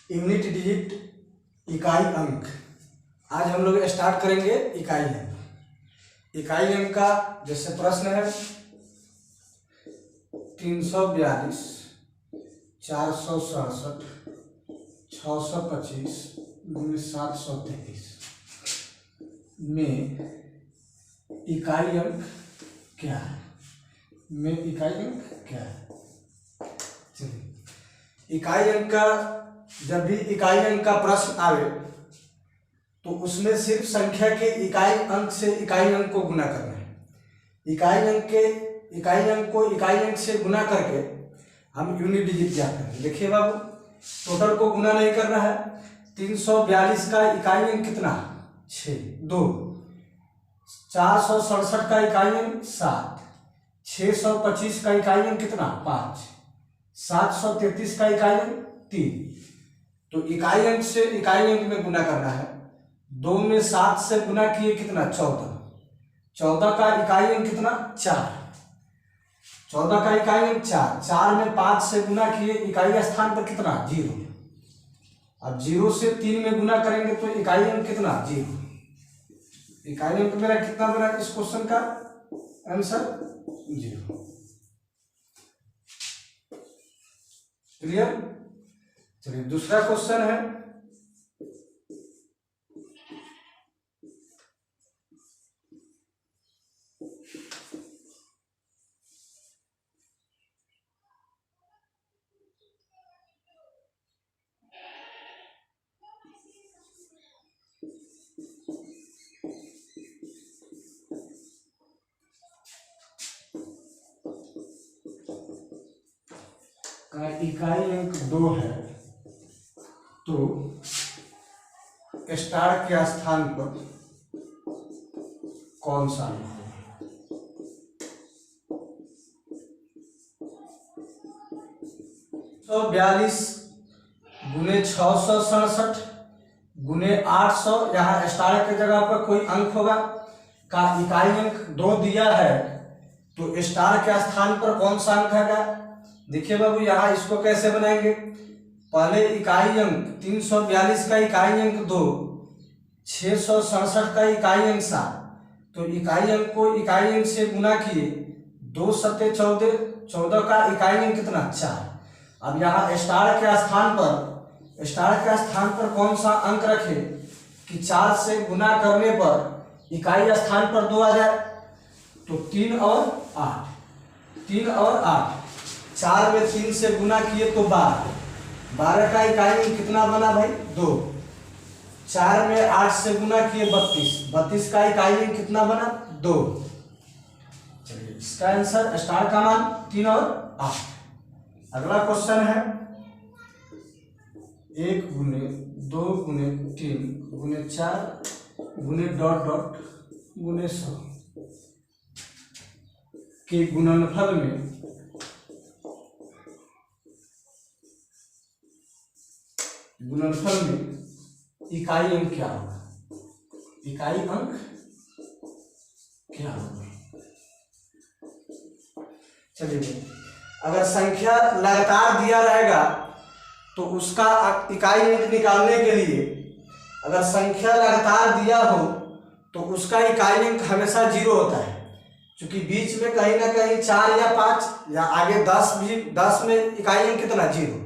Unit digit इकाई अंक। आज हम लोग स्टार्ट करेंगे इकाई अंक। इकाई अंक का जैसे प्रश्न है 342 467 625 723 में इकाई अंक क्या है? चलिए, इकाई अंक का जब भी इकाई अंक का प्रश्न आवे तो उसमें सिर्फ संख्या के इकाई अंक से इकाई अंक को गुना करना है। इकाई अंक को इकाई अंक से गुना करके हम यूनिट डिजिट ज्ञात करेंगे। देखिए बाबू, टोटल को गुना नहीं करना है। 342 का इकाई अंक कितना? 6, 2। 467 का इकाई अंक 7, 625 का इकाई अंक कितना? 5, 733 का इकाई अंक 3। तो इकाई अंक से इकाई अंक में गुना करना है। 2 में 7 से गुना किए कितना? 14। 14 का इकाई अंक कितना? 4। 14 का इकाई अंक 4। 4 में 5 से गुना किए इकाई स्थान पर कितना? 0। अब 0 से 3 में गुना करेंगे तो इकाई अंक कितना? 0। इकाई अंक मेरा कितना बना इस क्वेश्चन का आंसर? 0। क्लियर? चलिए, दूसरा क्वेश्चन है का इकाई अंक 2 है तो स्टार के स्थान पर कौन सा अंक होगा? 142 गुने 667 गुने 800, यहाँ स्टार के जगह पर कोई अंक होगा का इकाई अंक 2 दिया है तो स्टार के स्थान पर कौन सा अंक है? देखिए बाबू, यहाँ इसको कैसे बनाएंगे? पहले इकाई अंक 342 का इकाई अंक 2, 667 का इकाई अंक 7, तो इकाई अंक को इकाई अंक से गुना किए 2 सत्ते 14, 14 का इकाई अंक कितना? 4। अब यहाँ स्टार के स्थान पर कौन सा अंक रखे कि 4 से गुना करने पर इकाई स्थान पर 2 आ जाए? तो 3 और 8। 4 में 3 से गुना किए तो 12। 12 का इकाई अंक कितना बना भाई? 2। 4 में 8 से गुना किए 32। 32 का इकाई अंक कितना बना? 2। चलिए, इसका आंसर स्टार का मान 3 और 8। अगला क्वेश्चन है 1 गुने 2 गुने 3 गुने 4 गुने ... गुने 100 के गुणनफल में इकाई अंक क्या होगा? इकाई अंक क्या होगा? चलिए, अगर संख्या लगातार दिया रहेगा तो उसका इकाई अंक निकालने के लिए अगर संख्या लगातार दिया हो तो उसका इकाई अंक हमेशा 0 होता है, क्योंकि बीच में कहीं ना कहीं 4 या 5 या आगे 10 में इकाई अंक कितना? 0।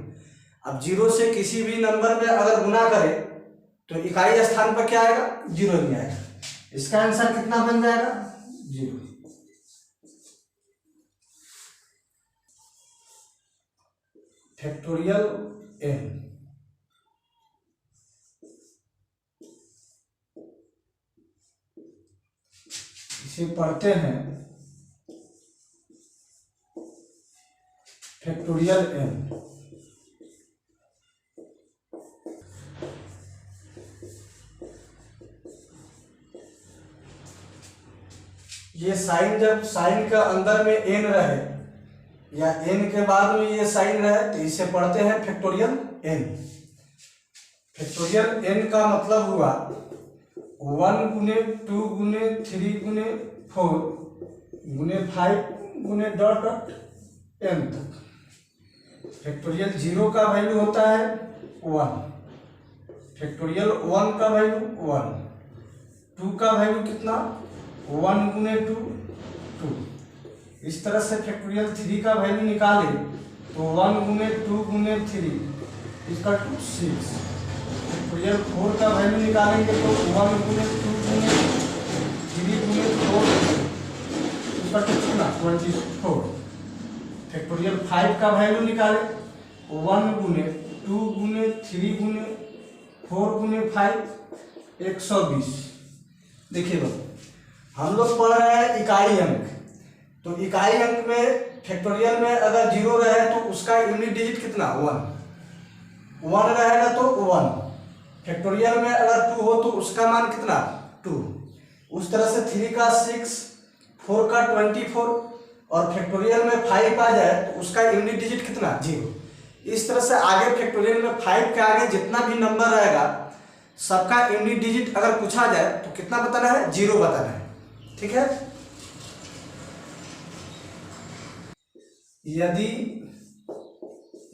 अब 0 से किसी भी नंबर में अगर गुना करे तो इकाई स्थान पर क्या आएगा? 0 ही आएगा। इसका आंसर कितना बन जाएगा? 0। Factorial n। इसे पढ़ते हैं फैक्टोरियल n। ये साइन, जब साइन का अंदर में n रहे या n के बाद में ये साइन रहे तो इसे पढ़ते हैं फैक्टोरियल n। फैक्टोरियल n का मतलब हुआ 1 गुने 2 गुने 3 गुने 4 गुने 5 गुने ... n तक। फैक्टोरियल 0 का वैल्यू होता है 1, फैक्टोरियल 1 का वैल्यू 1, 2 का वैल्यू कितना 1 गुने 2 2। इस तरह से फैक्टोरियल 3 का वैल्यू निकाले तो 1 गुने 2 गुने 3 इसका 6। फैक्टोरियल 4 का वैल्यू निकालेंगे तो 1 गुने 2 गुने 3 गुने 4 इसका कितना 24। फैक्टोरियल 5 का वैल्यू निकाले 1 गुने 2 गुने 3 गुने 4 गुने 5 120। देखिए बाबू हम लोग पढ़ रहे हैं इकाई अंक, तो इकाई अंक में फैक्टोरियल में अगर 0 रहे तो उसका यूनिट डिजिट कितना 1 रहेगा तो 1। फैक्टोरियल में अगर 2 हो तो उसका मान कितना 2। उस तरह से 3 का 6, 4 का 24 और फैक्टोरियल में 5 आ जाए तो उसका यूनिट डिजिट कितना 0। इस तरह से आगे फैक्टोरियल में 5 के आगे जितना भी नंबर रहेगा सबका यूनिट डिजिट अगर पूछा जाए तो कितना बताना है 0 बताना है। ठीक है।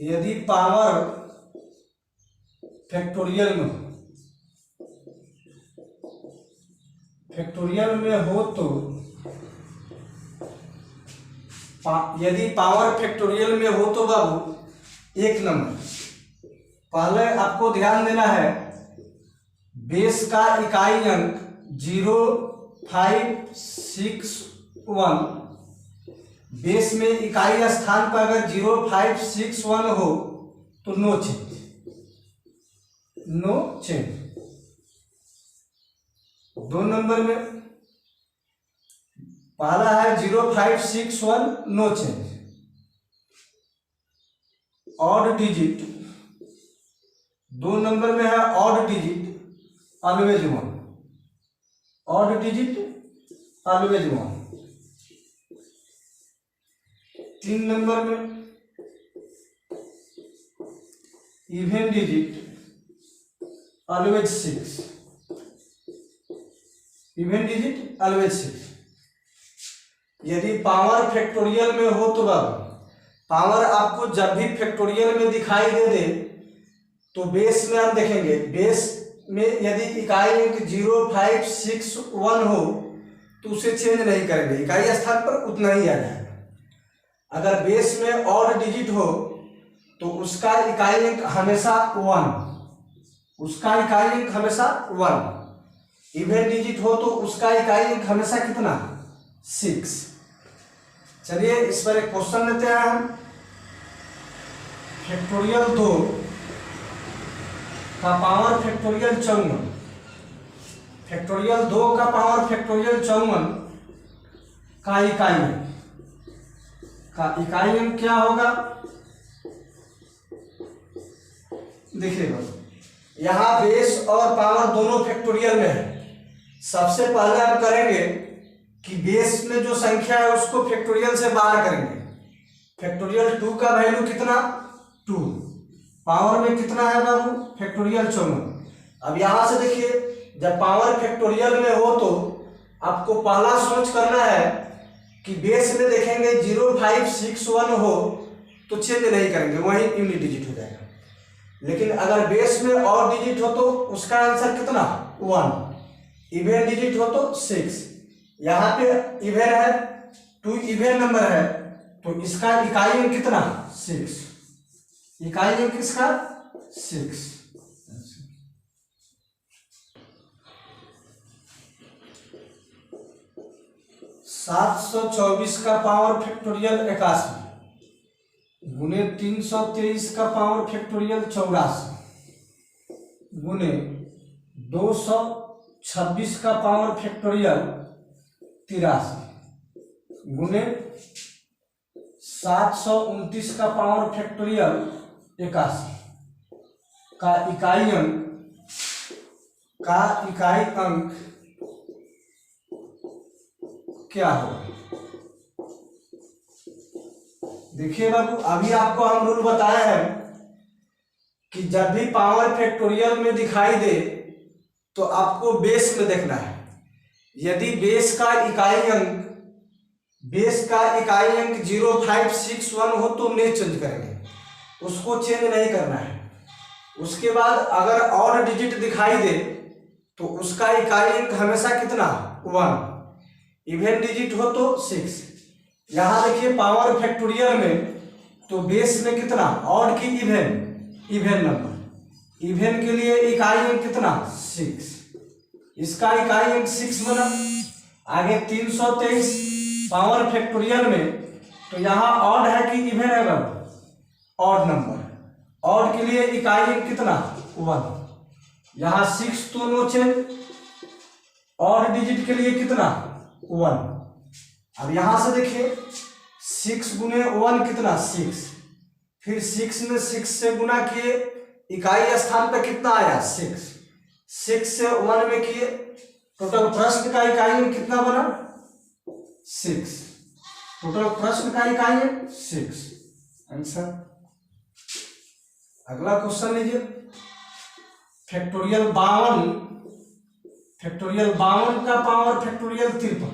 यदि पावर फैक्टोरियल में हो तो यदि पावर फैक्टोरियल में हो तो बाबू एक नंबर पहले आपको ध्यान देना है, बेस का इकाई अंक 0, 5, 6, 1। बेस में इकाई स्थान पर अगर 0, 5, 6, 1 हो तो नो चेंज। 2 नंबर में पहला है 0, 5, 6, 1 no change. Odd digit 2 number में है odd digit always 1, odd digit always 1। 3 number में even digit always 6, even digit always 6। यदि पावर फैक्टोरियल में हो तो बाबू पावर आपको जब भी फैक्टोरियल में दिखाई दे तो बेस में हम देखेंगे, बेस में यदि इकाई अंक 0, 5, 6, 1 हो तो उसे चेंज नहीं करेंगे, इकाई स्थान पर उतना ही आ जाएगा। अगर बेस में ऑड डिजिट हो तो उसका इकाई अंक हमेशा 1, उसका इकाई अंक हमेशा 1। इवन डिजिट हो तो उसका इकाई अंक हमेशा कितना 6। चलिए इस पर एक क्वेश्चन लेते हैं हम। फैक्टोरियल 2 का पावर फैक्टोरियल 54, फैक्टोरियल 2 का पावर फैक्टोरियल 54 का इकाई अंक क्या होगा देखिएगा। यहां बेस और पावर दोनों फैक्टोरियल में है। सबसे पहले हम करेंगे कि बेस में जो संख्या है उसको फैक्टोरियल से बाहर करेंगे। फैक्टोरियल 2 का वैल्यू कितना 2, पावर में कितना है बाबू फैक्टोरियल 54। अब यहां से देखिए जब पावर फैक्टोरियल में हो तो आपको पहला सोच करना है कि बेस में देखेंगे 0, 5, 6, 1 हो तो चेंज नहीं करेंगे, वही यूनिट डिजिट हो जाएगा। लेकिन अगर बेस में और डिजिट हो तो उसका आंसर कितना 1, इवन डिजिट हो तो 6। यहाँ पे इवन है 2 इवन नंबर है तो इसका इकाई अंक कितना 6, इकाई अंक इसका 6। 724 का पावर फैक्टोरियल 81 गुने 323 का पावर फैक्टोरियल 84 गुने 226 का पावर फैक्टोरियल 83 गुने 729 का पावर फैक्टोरियल 81 का इकाई अंक क्या होगा। देखिए बाबू अभी आपको हम रूल बताया है कि जब भी पावर फैक्टोरियल में दिखाई दे तो आपको बेस में देखना है। यदि बेस का इकाई अंक 0, 5, 6, 1 हो तो नहीं चेंज करेंगे, उसको चेंज नहीं करना है। उसके बाद अगर ऑड डिजिट दिखाई दे तो उसका इकाई अंक हमेशा कितना 1, इवन डिजिट हो तो 6। यहां देखिए पावर फैक्टोरियल में तो बेस में कितना ऑड की इवन नंबर, इवन के लिए इकाई अंक कितना 6, इसका इकाई अंक 6 बना। आगे 323 पावर फैक्टोरियल में तो यहाँ ऑड है कि इवन है बाबू, ऑड नंबर, ऑड के लिए इकाई अंक कितना 1, यहाँ 6 तो नो चेंज, ऑड डिजिट के लिए कितना 1। अब यहां से देखिए 6 गुने 1 कितना 6, फिर 6 में 6 से गुना किए, इकाई स्थान पे कितना आया 6, 6 से 1 में किए, टोटल प्रश्न का इकाई अंक कितना बना 6, टोटल प्रश्न का इकाई अंक 6, आंसर। अगला क्वेश्चन लीजिए, फैक्टोरियल 52, फैक्टोरियल 52 का पावर फैक्टोरियल 53,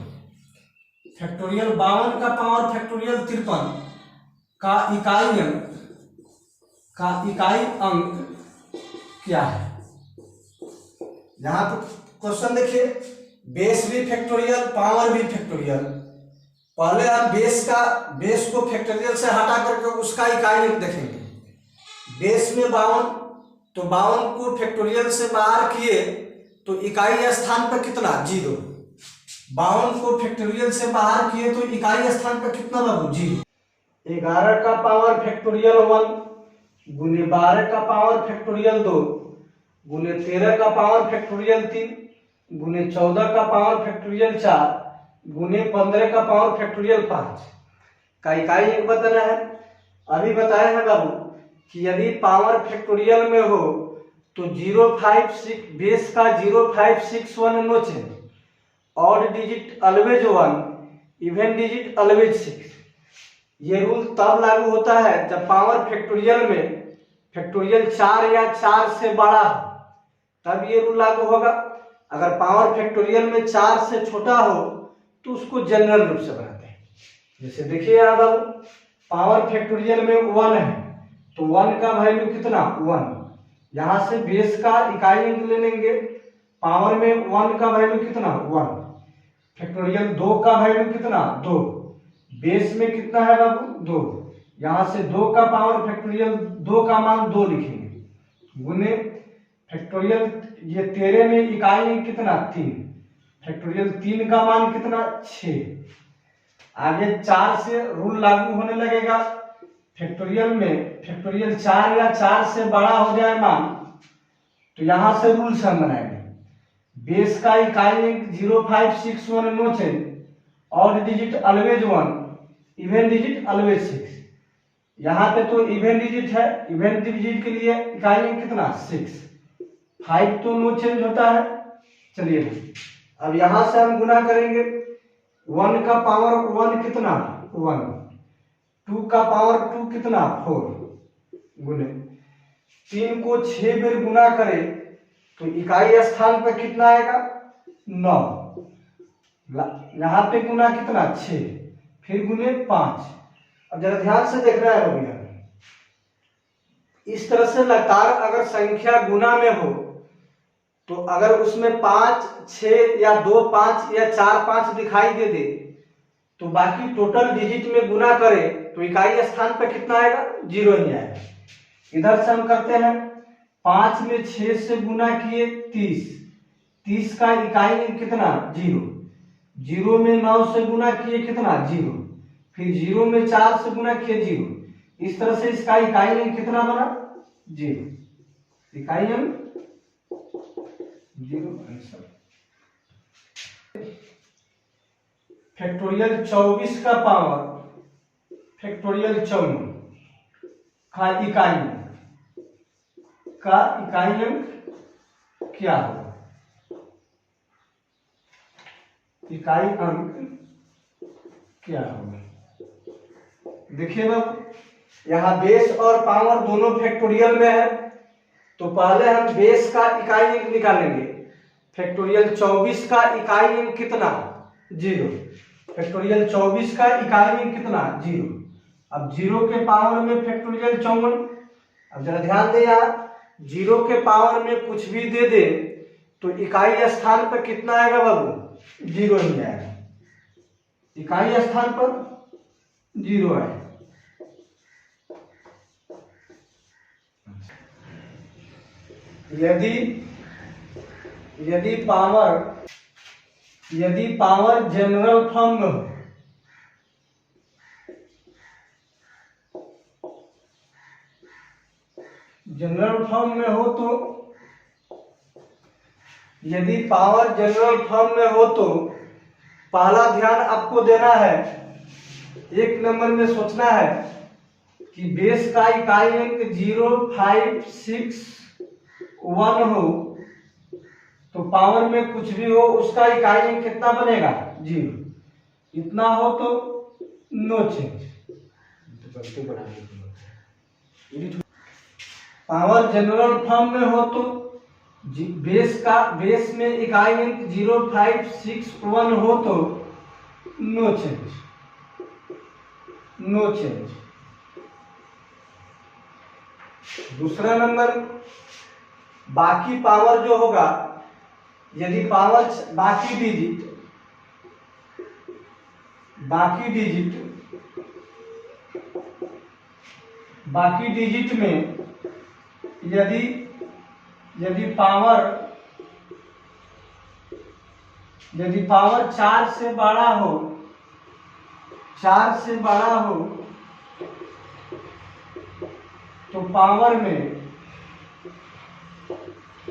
फैक्टोरियल 52 का पावर फैक्टोरियल 53 का इकाई अंक क्या है। यहां तो क्वेश्चन देखिए, बेस भी फैक्टोरियल पावर भी फैक्टोरियल। पहले आप बेस को फैक्टोरियल से हटा करके उसका इकाई अंक देखेंगे। बेस में 52 तो 52 को फैक्टोरियल से बाहर किए तो इकाई स्थान पर कितना 0, 52 को फैक्टोरियल से बाहर किए तो इकाई स्थान पर कितना बाबू 0। 11 का पावर फैक्टोरियल 1 गुने 12 का पावर फैक्टोरियल 2 गुने 13 का पावर फैक्टोरियल 3 गुने 14 का पावर फैक्टोरियल 4 गुने 15 का पावर फैक्टोरियल 5 का इकाई अंक बताना है। अभी बताया है बाबू कि यदि पावर फैक्टोरियल में हो तो 056 बेस का 0561 no change, odd digit always 1, even digit always 6। ये रूल तब लागू होता है जब पावर फैक्टोरियल में फैक्टोरियल 4 या 4 से बड़ा हो, तब ये रूल लागू होगा। अगर पावर फैक्टोरियल में 4 से छोटा हो तो उसको जनरल रूप से बनाते हैं। जैसे देखिए यहाँ बाबू पावर फैक्टोरियल में 1 है तो 1 का वैल्यू कितना 1, यहां से बेस का इकाई अंक ले लेंगे, पावर में 1 का वैल्यू कितना 1, फैक्टोरियल 2 का वैल्यू कितना 2, बेस में कितना है बाबू 2, यहां से 2 का पावर फैक्टोरियल 2 का मान 2 लिखेंगे गुने फैक्टोरियल ये 13 में इकाई अंक कितना 3, फैक्टोरियल 3 का मान कितना 6। आगे 4 से रूल लागू होने लगेगा, फैक्टोरियल में फैक्टोरियल 4 या 4 से बड़ा हो जाए मान तो यहां से रूल्स हम बनाएंगे। बेस का इकाई अंक 0561 no change, odd digit always 1, even digit always 6। यहां पे तो इवन डिजिट है, इवन डिजिट के लिए इकाई अंक कितना 6, 5 तो नो चेंज होता है। चलिए अब यहां से हम गुना करेंगे, 1 का पावर 1 कितना 1, 2 का पावर 2 कितना 4 गुने 3 को 6 बार गुना करें तो इकाई स्थान पर कितना आएगा 9, यहां पे गुना कितना 6 फिर गुने 5। अब जरा ध्यान से देखना है भैया, इस तरह से लगातार अगर संख्या गुना में हो तो अगर उसमें 5 6 या 2 5 या 4 5 दिखाई दे तो बाकी टोटल डिजिट में गुना करें तो इकाई स्थान पर कितना आएगा 0 ही आएगा। इधर से हम करते हैं, 5 में 6 से गुना किए 30, 30 का इकाई अंक कितना 0, 0 में 9 से गुना किए कितना 0, फिर 0 में 4 से गुना किए 0, इस तरह से इसका इकाई अंक कितना बना 0, इकाई अंक 0 आंसर। फैक्टोरियल 24 का पावर फैक्टोरियल 54 का इकाई अंक क्या होगा, इकाई अंक क्या होगा। देखिए बाबू यहाँ बेस और पावर दोनों फैक्टोरियल में है तो पहले हम बेस का इकाई अंक निकालेंगे। फैक्टोरियल 24 का इकाई अंक कितना 0, फैक्टोरियल 24 का इकाई अंक कितना 0। अब 0 के पावर में फैक्टोरियल 54, अब जरा ध्यान दें यहाँ जीरो के पावर में कुछ भी दे दे तो इकाई स्थान पर कितना आएगा बाबू? जीरो ही आएगा। इकाई स्थान पर जीरो है। यदि पावर जनरल फॉर्म में हो, जनरल फॉर्म में हो तो, यदि पावर जनरल फॉर्म में हो तो पहला ध्यान आपको देना है, एक नंबर में सोचना है कि बेस का इकाई अंक 0, 5, 6, 1 हो तो पावर में कुछ भी हो उसका इकाई अंक कितना बनेगा? 0। इतना हो तो no change. Power general form में हो तो बेस में इकाई अंक 0, 5, 6, 1 हो तो नो चेंज, नो चेंज। दूसरा नंबर, बाकी पावर जो होगा, यदि पावर बाकी डिजिट में यदि पावर 4 से बड़ा हो, 4 से बड़ा हो तो पावर में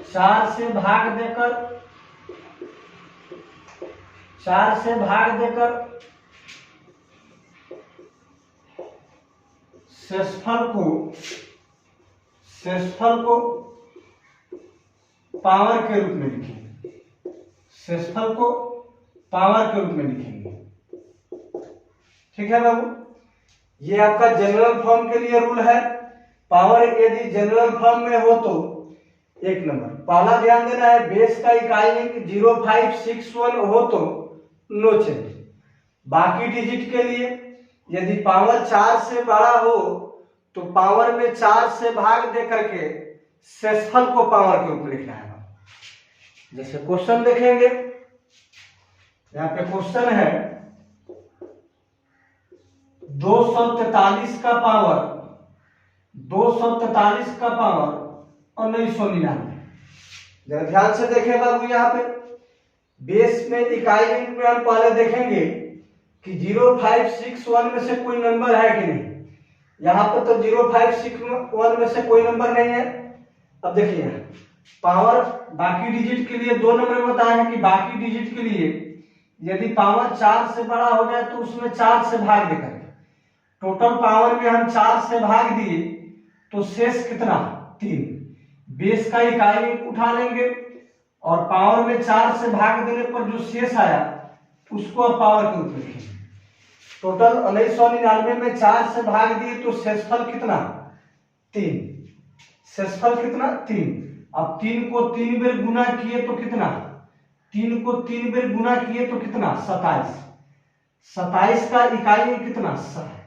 4 से भाग देकर शेषफल को पावर के रूप में लिखेंगे, शेषफल को पावर के रूप में लिखेंगे। ठीक है बाबू, ये आपका जनरल फॉर्म के लिए रूल है। पावर यदि जनरल फॉर्म में हो तो एक नंबर पहला ध्यान देना है, बेस का इकाई अंक 0, 5, 6, 1 हो तो नो चेंज। बाकी डिजिट के लिए यदि पावर 4 से बड़ा हो तो पावर में 4 से भाग दे करके शेषफल को पावर के रूप में लिखना है। जैसे क्वेश्चन देखेंगे, यहाँ पे क्वेश्चन है 243 का पावर 1999। जरा ध्यान से देखें बाबू, यहाँ पे बेस में इकाई अंक में हम पहले देखेंगे कि 0, 5, 6, 1 में से कोई नंबर है कि नहीं। यहाँ पर तो 0, 5, 6, 1 में से कोई नंबर नहीं है। अब देखिए पावर बाकी डिजिट के लिए 2 नंबर बताए हैं कि बाकी डिजिट के लिए यदि पावर 4 से बड़ा हो जाए तो उसमें 4 से भाग देकर, टोटल पावर में हम 4 से भाग दिए तो शेष कितना? 3। बेस का इकाई अंक उठा लेंगे और पावर में 4 से भाग देने पर जो शेष आया उसको पावर के रूप में लिखेंगे। टोटल 1999 में 4 से भाग दिए तो शेषफल कितना? 3। शेषफल कितना? 3। अब 3 को 3 बार गुना किए तो कितना? 3 को 3 बार गुना किए तो कितना? 27। 27 का इकाई अंक कितना? 7।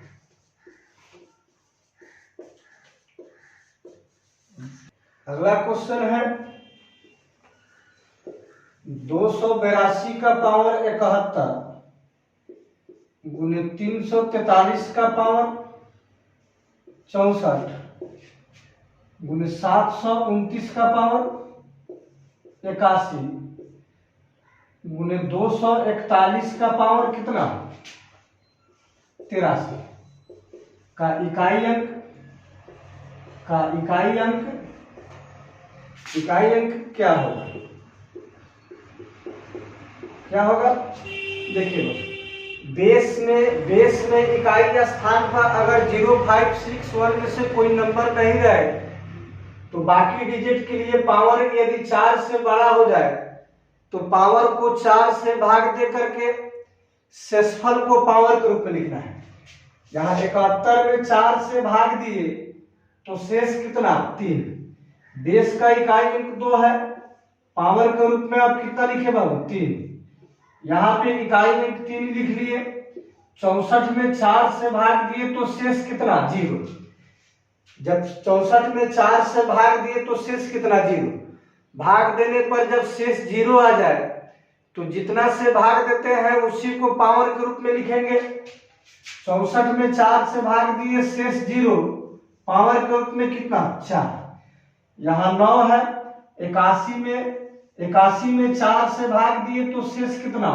अगला क्वेश्चन है 282 का पावर 71 गुने 343 का पावर 64 गुने 729 का पावर 81 गुने 241 का पावर कितना? 83 का इकाई अंक क्या होगा? देखिए बेस में इकाई स्थान पर अगर 0, 5, 6, 1 में से कोई नंबर नहीं रहे तो बाकी डिजिट के लिए पावर यदि 4 से बड़ा हो जाए तो पावर को 4 से भाग दे करके शेषफल को पावर के रूप में लिखना है। यहाँ 71 में 4 से भाग दिए तो शेष कितना? 3। बेस का इकाई अंक 2 है, पावर के रूप में आप कितना लिखे बाबू? 3। यहाँ पे इकाई अंक 3 लिख लिए, 64 में 4 से भाग दिए तो शेष कितना? 0। जब 64 में 4 से भाग दिए तो शेष कितना? 0। भाग देने पर जब शेष 0 आ जाए तो जितना से भाग देते हैं उसी को पावर के रूप में लिखेंगे। 64 में 4 से भाग दिए, शेष 0, पावर के रूप में कितना? 4। यहाँ 9 है। 81 में 4 से भाग दिए तो शेष कितना?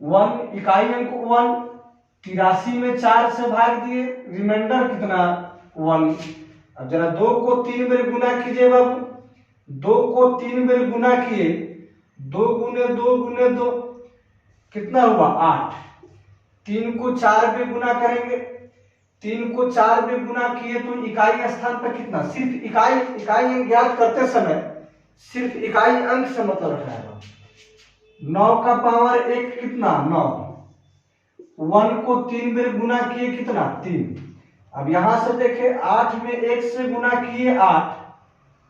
1 इकाई अंक 1। 83 में 4 से भाग दिए, रिमाइंडर कितना? 1। अब जरा 2 को 3 बार गुना कीजिए बाबू। 2 को 3 बार गुना किए, 2 गुने 2 गुने 2 कितना हुआ? 8। 3 को 4 बार गुना करेंगे, 3 को 4 बार गुना किए तो इकाई स्थान पर कितना? सिर्फ इकाई अंक ज्ञात करते समय सिर्फ इकाई अंक से मतलब रखना है। 9 का पावर 1 कितना? 9। 1 को 3 बार गुना किए कितना? 3। अब यहां से देखें, 8 में 1 से गुना किए 8,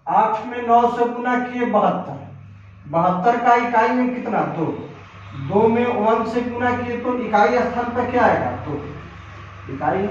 8 में 9 से गुना किए 72। 72 का इकाई अंक कितना? 2। 2 में 1 से गुना किए तो इकाई स्थान पर क्या आएगा? 2 इकाई।